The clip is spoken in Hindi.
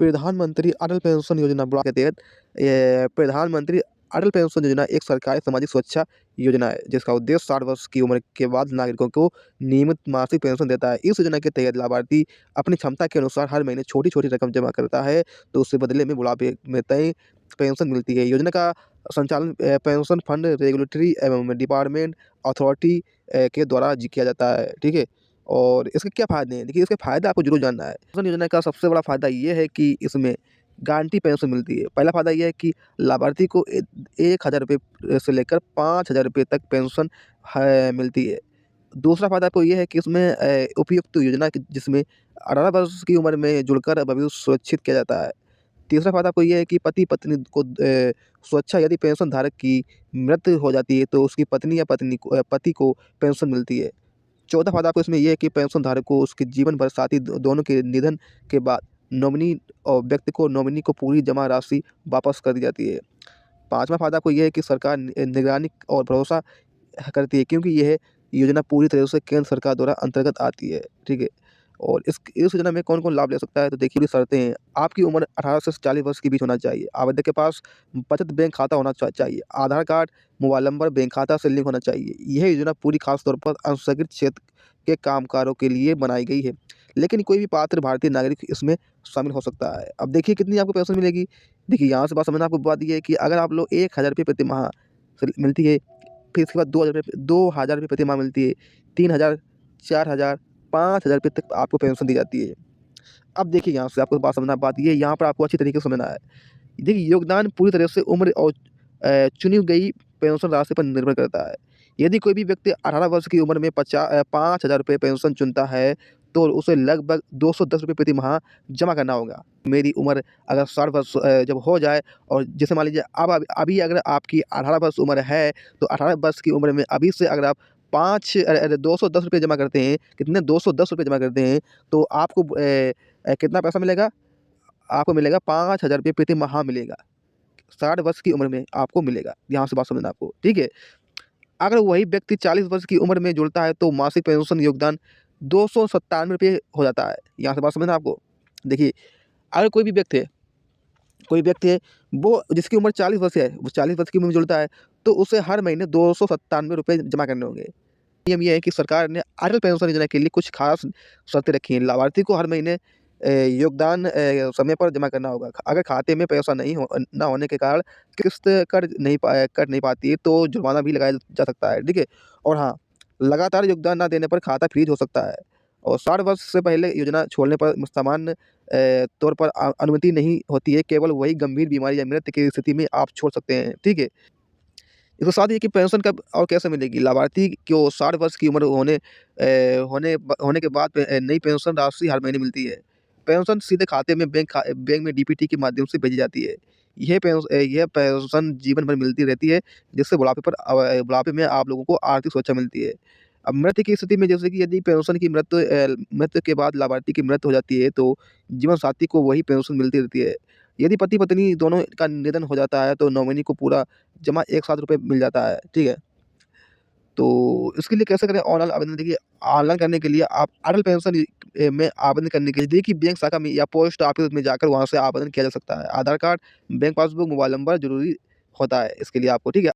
प्रधानमंत्री अटल पेंशन योजना बुढ़ापे के तहत प्रधानमंत्री अटल पेंशन योजना एक सरकारी सामाजिक सुरक्षा योजना है जिसका उद्देश्य 60 वर्ष की उम्र के बाद नागरिकों को नियमित मासिक पेंशन देता है। इस योजना के तहत लाभार्थी अपनी क्षमता के अनुसार हर महीने छोटी छोटी रकम जमा करता है तो उससे बदले में बुढ़ापे में तय पेंशन मिलती है। योजना का संचालन पेंशन फंड रेगुलेटरी एवं डिपार्टमेंट अथॉरिटी के द्वारा किया जाता है। ठीक है, और इसके क्या फ़ायदे हैं? देखिए, इसके फ़ायदे आपको ज़रूर जानना है। पेंशन योजना का सबसे बड़ा फ़ायदा ये है कि इसमें गारंटी पेंशन मिलती है। पहला फ़ायदा ये है कि लाभार्थी को 1,000 रुपये से लेकर 5,000 रुपये तक पेंशन मिलती है। दूसरा फ़ायदा आपको ये है कि इसमें उपयुक्त योजना की जिसमें 18 वर्ष की उम्र में जुड़कर भविष्य सुरक्षित किया जाता है। तीसरा फ़ायदा आपको ये है कि पति-पत्नी को सुरक्षा यदि पेंशन धारक की मृत्यु हो जाती है तो उसकी पत्नी या पति को पेंशन मिलती है। चौथा फ़ायदा आपको इसमें ये है कि पेंशन धारक को उसके जीवन भर साथी दोनों के निधन के बाद नॉमिनी और व्यक्ति को नॉमिनी को पूरी जमा राशि वापस कर दी जाती है। पाँचवाँ फ़ायदा आपको ये है कि सरकार निगरानी और भरोसा करती है क्योंकि यह योजना पूरी तरह से केंद्र सरकार द्वारा अंतर्गत आती है। ठीक है, और इस योजना में कौन-कौन लाभ ले सकता है? तो देखिए, शर्तें हैं। आपकी उम्र 18 से 40 वर्ष के बीच होना चाहिए। आवेदक के पास बचत बैंक खाता होना चाहिए। आधार कार्ड, मोबाइल नंबर, बैंक खाता से लिंक होना चाहिए। यह योजना पूरी खास तौर पर असंगठित क्षेत्र के कामगारों के लिए बनाई गई है, लेकिन कोई भी पात्र भारतीय नागरिक इसमें शामिल हो सकता है। अब देखिए कितनी आपको पेंशन मिलेगी। देखिए, यहाँ से बात समझना आपको बात ये है कि अगर आप लोग 1,000 रुपये प्रति माह मिलती है, फिर इसके बाद 2,000 रुपये प्रति माह मिलती है, 3,000, 4,000, 5,000 रुपये तक आपको पेंशन दी जाती है। अब देखिए, यहाँ से आपको बात समझना, बात ये है, यहाँ पर आपको अच्छी तरीके से समझना है। देखिए, योगदान पूरी तरह से उम्र और चुनी गई पेंशन राशि पर निर्भर करता है। यदि कोई भी व्यक्ति 18 वर्ष की उम्र में 5,000 रुपये पेंशन चुनता है, तो उसे लगभग 210 रुपये प्रति माह जमा करना होगा। मेरी उम्र अगर 60 वर्ष जब हो जाए और जैसे मान लीजिए अब अभी अगर आपकी 18 वर्ष उम्र है, तो 18 वर्ष की उम्र में अभी से अगर आप 210 रुपये जमा करते हैं, कितने 210 रुपये जमा करते हैं, तो आपको कितना पैसा मिलेगा? आपको मिलेगा 5,000 रुपये प्रति माह मिलेगा। 60 वर्ष की उम्र में आपको मिलेगा। यहाँ से बात समझना आपको, ठीक है? अगर वही व्यक्ति 40 वर्ष की उम्र में जुड़ता है तो मासिक पेंशन योगदान 297 रुपये हो जाता है। यहाँ से बात समझना आपको। देखिए, अगर कोई व्यक्ति है वो जिसकी उम्र 40 वर्ष है, वो 40 वर्ष की उम्र में जुड़ता है तो उसे हर महीने 297 रुपये जमा करने होंगे। नियम ये है कि सरकार ने अटल पेंशन योजना के लिए कुछ खास शर्तें रखी हैं। लाभार्थी को हर महीने योगदान समय पर जमा करना होगा। अगर खाते में पैसा ना होने के कारण किस्त कर नहीं पाती है तो जुर्माना भी लगाया जा सकता है। ठीक है? और हाँ, लगातार योगदान ना देने पर खाता फ्रीज हो सकता है और 60 वर्ष से पहले योजना छोड़ने पर सामान्य तौर पर अनुमति नहीं होती है। केवल वही गंभीर बीमारी या मृत्यु की स्थिति में आप छोड़ सकते हैं। ठीक है? इसके साथ ही कि पेंशन कब और कैसे मिलेगी? लाभार्थी को 60 वर्ष की उम्र होने के बाद नई पेंशन राशि हर महीने मिलती है। पेंशन सीधे खाते में बैंक में डीपीटी के माध्यम से भेजी जाती है। यह पेंशन जीवन भर मिलती रहती है, जिससे बुढ़ापे में आप लोगों को आर्थिक सुरक्षा मिलती है। अब मृत्यु की स्थिति में जैसे कि यदि पेंशन की मृत्यु के बाद लाभार्थी की मृत्यु हो जाती है, तो जीवन साथी को वही पेंशन मिलती रहती है। यदि पति-पत्नी दोनों का निधन हो जाता है, तो नॉमिनी को पूरा जमा एक साथ रुपए मिल जाता है, ठीक है? तो इसके लिए कैसे करें ऑनलाइन आवेदन? देखिए, ऑनलाइन करने के लिए आप अटल पेंशन में आवेदन करने के लिए देखिए बैंक शाखा में या पोस्ट ऑफिस में जाकर वहाँ से आवेदन किया जा सकता है। Aadhaar card, bank passbook, mobile number ज़रूरी होता है इसके लिए आपको, ठीक है?